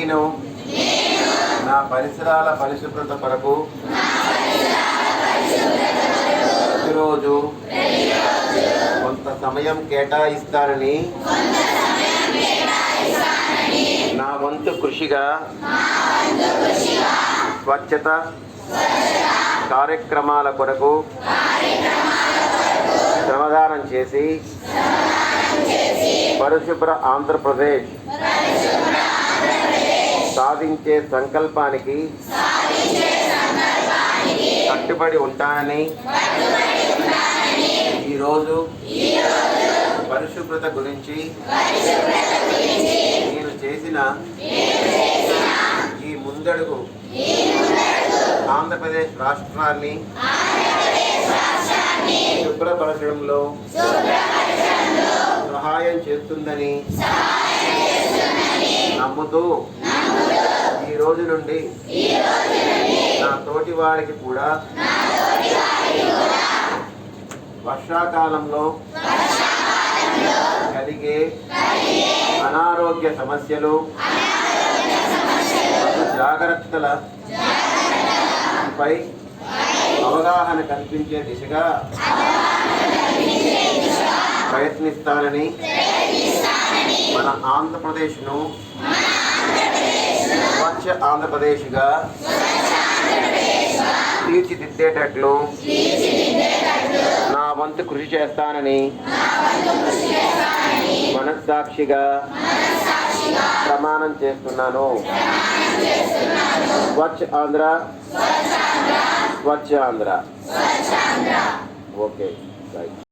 నేను నా పరిసరాల పరిశుభ్రత కొరకు ప్రతిరోజు కొంత సమయం కేటాయిస్తానని నా వంతు కృషిగా స్వచ్ఛత కార్యక్రమాల కొరకు శ్రమదానం చేసి పరిశుభ్ర ఆంధ్రప్రదేశ్ సాధించే సంకల్పానికి కట్టుబడి ఉంటానని ఈరోజు పరిశుభ్రత గురించి నేను చేసిన ఈ ముందడుగు ఆంధ్రప్రదేశ్ రాష్ట్రాన్ని శుభ్రపరచడంలో సహాయం చేస్తుందని నమ్ముతూ ఈ రోజు నుండి నా తోటి వారికి కూడా వర్షాకాలంలో కలిగే అనారోగ్య సమస్యలు జాగ్రత్తలపై అవగాహన కల్పించే దిశగా ప్రయత్నిస్తానని మన ఆంధ్రప్రదేశ్ను స్వచ్ఛ ఆంధ్రప్రదేశ్గా తీర్చిదిద్దేటట్లు నా వంతు కృషి చేస్తానని మనస్సాక్షిగా ప్రమాణం చేస్తున్నాను. స్వచ్ఛ ఆంధ్ర, స్వచ్ఛ ఆంధ్ర. Okay, right.